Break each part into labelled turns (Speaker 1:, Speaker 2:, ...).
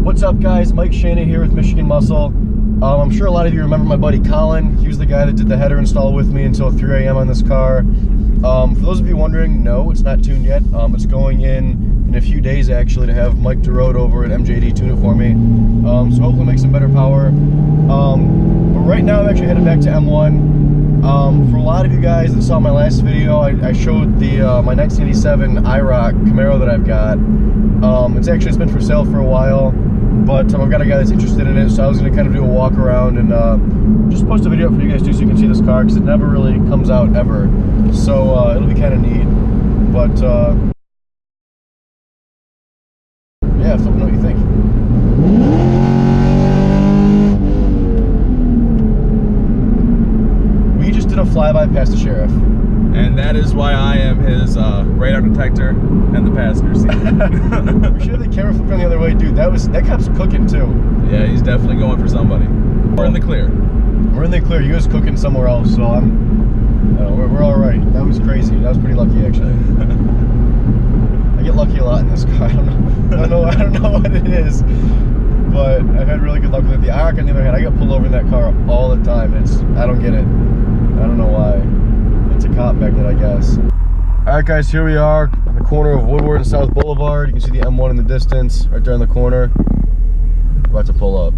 Speaker 1: What's up, guys? Mike Shana here with Michigan Muscle. I'm sure a lot of you remember my buddy Colin. He was the guy that did the header install with me until 3 a.m. on this car. For those of you wondering, no, it's not tuned yet. It's going in a few days actually to have Mike DeRode over at MJD tune it for me. So hopefully make some better power. But right now I'm actually headed back to M1. For a lot of you guys that saw my last video, I showed the my 1987 IROC Camaro that I've got. It's been for sale for a while, but I've got a guy that's interested in it, so I was going to kind of do a walk around and just post a video up for you guys too, so you can see this car, because it never really comes out ever. So it'll be kind of neat. But yeah, so let me know what you think. We just did a flyby past the sheriff.
Speaker 2: And that is why I am his radar detector and the passenger seat.
Speaker 1: We should have the camera flipped on the other way, dude. That cop's cooking too.
Speaker 2: Yeah, he's definitely going for somebody. We're in the clear.
Speaker 1: We're in the clear. You guys cooking somewhere else, so we're all right. That was crazy. That was pretty lucky, actually. I get lucky a lot in this car. I don't know what it is, but I've had really good luck with it. The IROC, on the other hand, I get pulled over in that car all the time. I don't get it. I don't know why. It's a cop magnet, I guess. Alright guys, here we are on the corner of Woodward and South Boulevard. You can see the M1 in the distance, right there in the corner. We're about to pull up.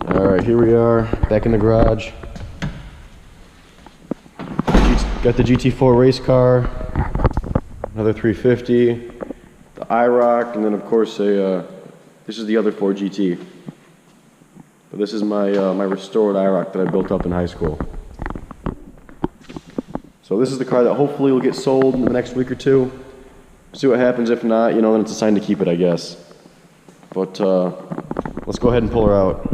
Speaker 1: Alright, here we are, back in the garage. Got the GT4 race car, another 350, the IROC, and then of course this is the other 4 GT. But this is my my restored IROC that I built up in high school. So this is the car that hopefully will get sold in the next week or two. See what happens. If not, then it's a sign to keep it, I guess. But let's go ahead and pull her out.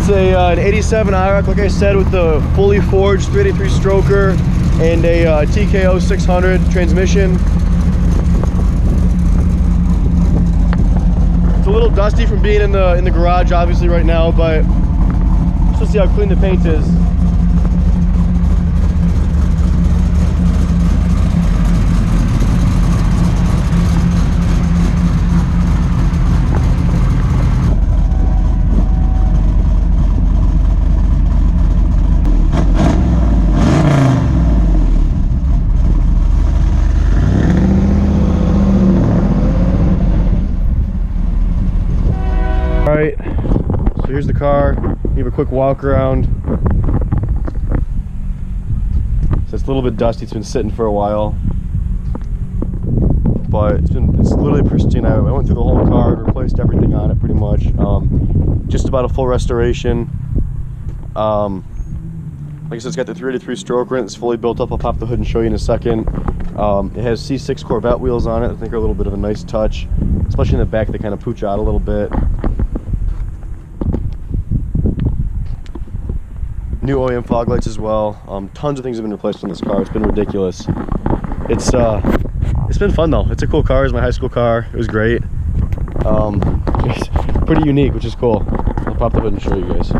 Speaker 1: It's an 87 IROC, like I said, with the fully forged 383 stroker and a TKO 600 transmission. It's a little dusty from being in the garage, obviously, right now, but let's see how clean the paint is. Alright, so here's the car. Give a quick walk around. So it's a little bit dusty, it's been sitting for a while. But it's literally pristine. I went through the whole car and replaced everything on it pretty much. Just about a full restoration. Like I said, it's got the 383 stroker in it. It's fully built up. I'll pop the hood and show you in a second. It has C6 Corvette wheels on it. I think are a little bit of a nice touch. Especially in the back, they kind of pooch out a little bit. New Oem Fog Lights as well. Tons of things have been replaced on this car. It's been ridiculous. It's been fun though. It's a cool car. It's my high school car. It was great. It's pretty unique, which is cool. I'll pop the hood and show you guys.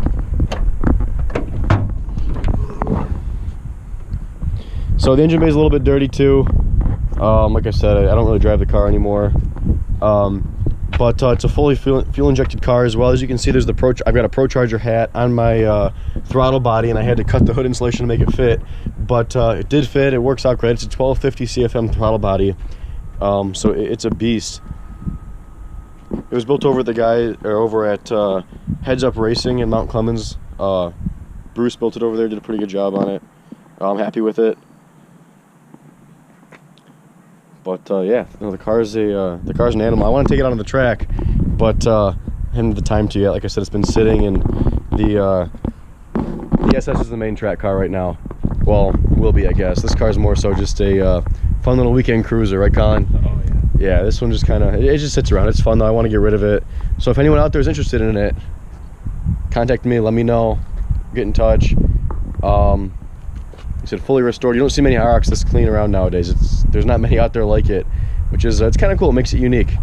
Speaker 1: So the engine bay is a little bit dirty too. Like I said, I don't really drive the car anymore. But it's a fully fuel injected car as well. As you can see, there's the I've got a Pro Charger hat on my throttle body, and I had to cut the hood insulation to make it fit, but it did fit. It works out great. It's a 1250 CFM throttle body, so it's a beast. It was built over at Heads Up Racing in Mount Clemens. Bruce built it over there, did a pretty good job on it. I'm happy with it. But yeah, no, the car's an animal. I want to take it out on the track, but I haven't had the time to yet. Like I said, it's been sitting, and the SS is the main track car right now. Well, will be, I guess. This car's more so just a fun little weekend cruiser, right, Colin?
Speaker 2: Oh yeah.
Speaker 1: Yeah, this one just kind of, it just sits around. It's fun though. I want to get rid of it. So if anyone out there is interested in it, contact me. Let me know. Get in touch. He said fully restored. You don't see many IROCs this clean around nowadays. There's not many out there like it, which is it's kind of cool. It makes it unique.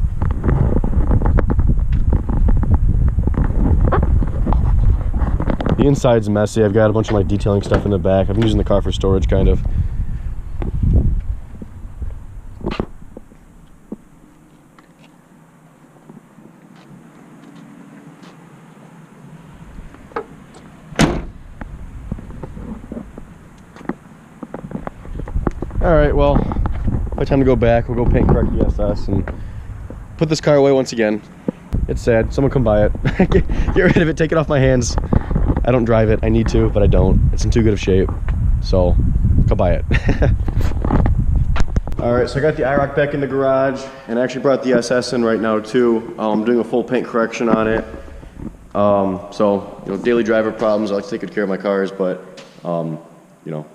Speaker 1: The inside's messy. I've got a bunch of my detailing stuff in the back. I've been using the car for storage, kind of. Alright, well, by time to go back, we'll go paint correct the SS and put this car away once again. It's sad. Someone come buy it. Get rid of it. Take it off my hands. I don't drive it. I need to, but I don't. It's in too good of shape. So, come buy it. Alright, so I got the IROC back in the garage, and I actually brought the SS in right now too. I'm doing a full paint correction on it. So, you know, daily driver problems. I like to take good care of my cars, but, you know,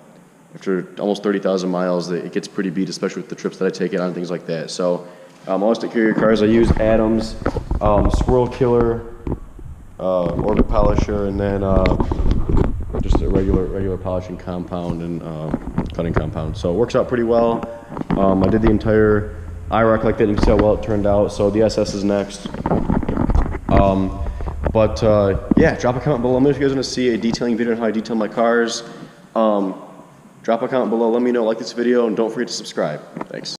Speaker 1: after almost 30,000 miles, it gets pretty beat, especially with the trips that I take it on and things like that. So, I always take care of your cars. I use Adams, Swirl Killer, Orbit Polisher, and then just a regular polishing compound and cutting compound. So it works out pretty well. I did the entire IROC like that. You can see how well it turned out. So the SS is next. Yeah, drop a comment below. Let me know if you guys want to see a detailing video on how I detail my cars. Drop a comment below. Let me know. Like this video, and don't forget to subscribe. Thanks.